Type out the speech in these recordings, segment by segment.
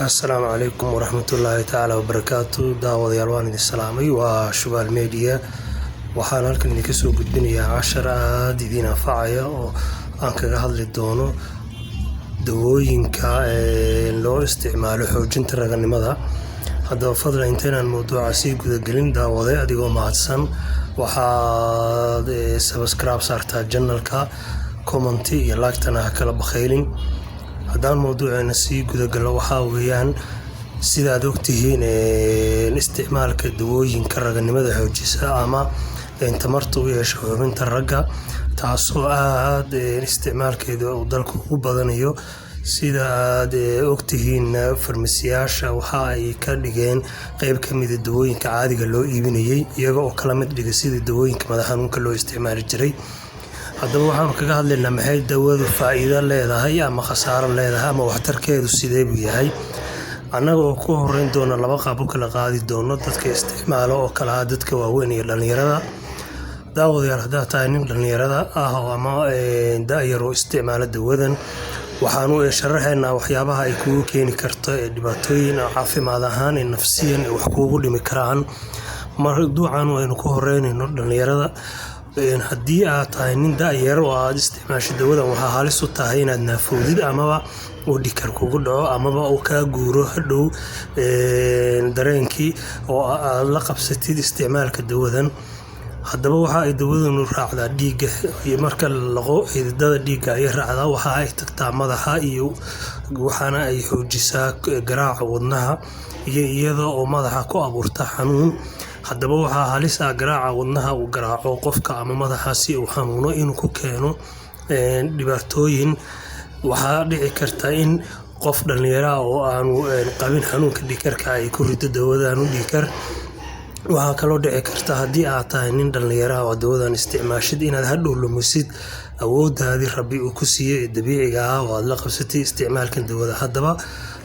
السلام عليكم ورحمة الله تعالى وبركاته. داود يالوان السلامي وشبال ميديا waxaan halkan idinka soo gudbinayaa 10 aad idin anfacaya oo aan kaga hadli doono dawooyinka loo isticmaalo xoojinta raganimada. haddaba fadlan intaan mowduuca si guda gelin daawaday adigoo mahadsan waxaad subscribe saartaa channelka, comment iyo like-tana kala bakhaylin. haddaan mowduuceena si guda galo waxa weeyaan sidaad ogtihiin isticmaalka dawooyinka raganimada xoojisa ama tamarta u yeesho xubinta ragga, taasoo aad isticmaalkeedu uu dalku u badanayo. sida aad ogtihiin farmasiyaasha waxa ay ka dhigeen qayb ka mid ah dawooyinka caadiga loo iibinayay iyaga oo kala mid dhiga sida dawooyinka madax xanuunka loo isticmaali jiray. haddaba waxaan kaga hadlaynaa maxay dawadu faa'iido leedahay ama khasaaro leedahay ama waxtarkeedu sidee buu yahay. annaga oo ku horeyn doona laba qaab oo kala qaadi doono dadka isticmaalo oo kala ah dadka waaweyn iyo dhalinyarada. daawadayaal haddaad tahay nin dhalinyarada ah ama daayar oo isticmaala dawadan, waxaanu sharaxaynaa waxyaabaha ay kugu keeni karto dhibaatooyin caafimaad ahaan iyo nafsiyan wax kugu dhimi karaan. mawduucan aynu ku horeynayno dhalinyarada. haddii aad tahay nin daayar oo aad isticmaasho dawadan, waxaa halis u tahay inaad naafoodid amaba uu dhikar kugu dhaco amaba uu kaa guuro hadhow dareenkii oo aad la qabsatid isticmaalka dawadan. haddaba waxa ay dawadanu raacdaa dhiigga, iyo marka laqo xididada dhiigga ay raacdaa waxa ay tagtaa madaxa iyo waxaana ay xoojisaa garaaca wadnaha iyo iyada oo madaxa ku abuurta xanuun. haddaba waxaa halis ah garaaca wadnaha uu garaaco qofka ama madaxaasi uu xanuuno inuu ku keeno dhibaatooyin. waxaa dhici karta in qof dhalinyaro ah oo aanu qabin xanuunka dhiikarka ay ku rido dawadanu dhiikar. waxaa kaloo dhici karta haddii aad tahay nin dhalinyaro ah oo dawadan isticmaashid inaad hadhow lumisid awooddaadii Rabbi uu ku siiyay ee dabiiciga ah oo aad la qabsatay isticmaalka dawada. haddaba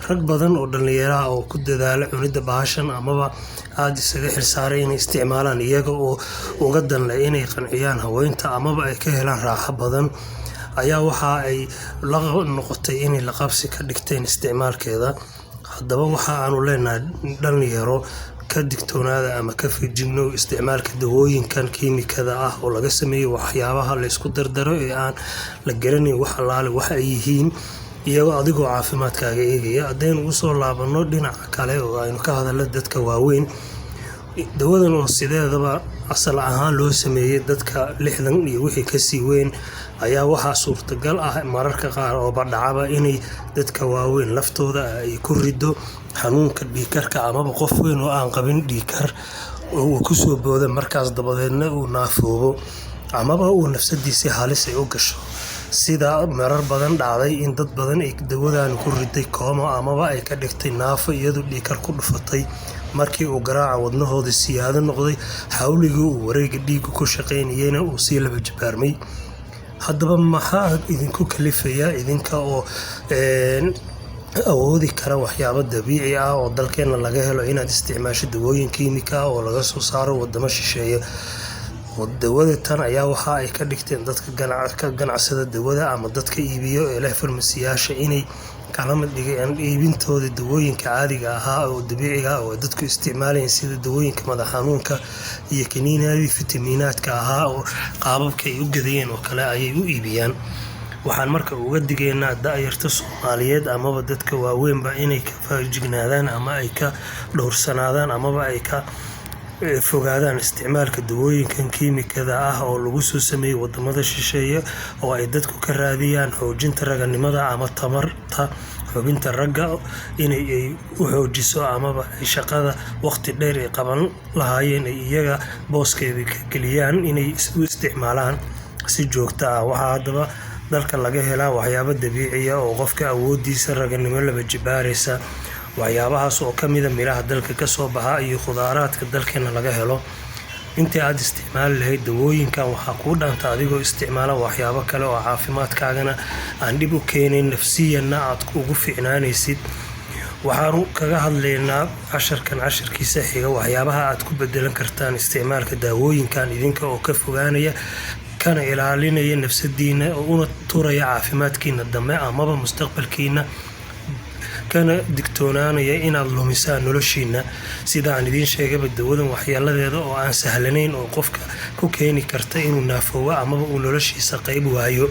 rag badan oo dhalinyaro ah oo ku dadaala cunida bahashan amaba aad isaga xilsaaray inay isticmaalaan iyaga oo uga danlay inay qanciyaan haweenta amaba ay ka helaan raaxo badan, ayaa waxa ay la noqotay inay la qabsi ka dhigteen isticmaalkeeda. haddaba waxa aanu leenahay dhalinyaro ka digtoonaada ama ka feejignow isticmaalka dawooyinkan kiimikada ah oo laga sameeyo waxyaabaha la isku dardaro ee aan la garanayn wax allaale wax ay yihiin iyagoo adigoo caafimaadkaaga eegaya. haddaynu ugu soo laabano dhinaca kale oo aynu ka hadalno dadka waaweyn, dawadan oo sideedaba asal ahaan loo sameeyay dadka 60 iyo wixii kasii weyn, ayaa waxaa suurtagal ah mararka qaar oo badhacaba inay dadka waaweyn laftooda ay ku rido xanuunka dhiikarka amaba qof weyn oo aan qabin dhiikar oo ku soo booda markaas dabadeedna uu naafoobo amaba uu nafsadiisa halis ay u gasho. sida marar badan dhacday in dad badan ay dawadan ku riday koomo amaba ay ka dhigtay naafo iyadoo dhiikar ku dhufatay markii uu garaaca wadnahooda siyaado noqday, xawligii uu wareega dhiigga ku shaqaynayayna uu sii laba jabaarmay. haddaba maxaa idinku kalifaya idinka oo awoodi kara waxyaabo dabiici ah oo dalkeena laga helo inaad isticmaasho dawooyin kiimika ah oo laga soo saaro wadamo shisheeye? dawada tan ayaa waxa ay ka dhigteen dadka ganacsada dawada ama dadka iibiyo ee leh farmasiyaasha inay kala mid dhigeen iibintooda dawooyinka caadiga ah oo dabiiciga ah oo dadku isticmaalayeen sida dawooyinka madax xanuunka iyo kaniiniyada fitamiinaadka ah oo qaababka ay u gadayeen oo kale ayay u iibiyaan. waxaan marka uga digaynaa daayarta Soomaaliyeed amaba dadka waaweynba inay ka feejignaadaan ama ay ka dhowrsanaadaan amaba ay ka fogaadaan isticmaalka dawooyinkan kiimikada ah oo lagu soo sameeyay wadamada shisheeye oo ay dadku ka raadiyaan xoojinta raganimada ama tamarta xubinta ragga inay u xoojiso amaba ay shaqada waqti dheer ay qaban lahaayeen ay iyaga booskeeda ka geliyaan inay u isticmaalaan si joogto ah. waxaa haddaba dalka laga helaa waxyaabo dabiici ah oo qofka awoodiisa raganimo laba jibaaraysa. waxyaabahaas oo ka mid ah miraha dalka ka soo baxa iyo khudaaraadka dalkeena laga helo. intii aad isticmaali lahayd dawooyinkan waxaa kuu dhaanta adigoo isticmaala waxyaabo kale oo caafimaadkaagana aan dhib u keenayn nafsiyanna aad ugu fiicnaanaysid. waxaanu kaga hadlaynaa casharkiisa xiga waxyaabaha aad ku bedelan kartaan isticmaalka dawooyinkan idinka oo ka fogaanaya kana ilaalinaya nafsadiina oo una turaya caafimaadkiina dambe amaba mustaqbalkiina kana digtoonaanaya inaad lumisaan noloshiina. sida aan idiin sheegayba dawadan waxyeeladeeda oo aan sahlanayn oo qofka ku keeni karta inuu naafoobo amaba uu noloshiisa qayb waayo.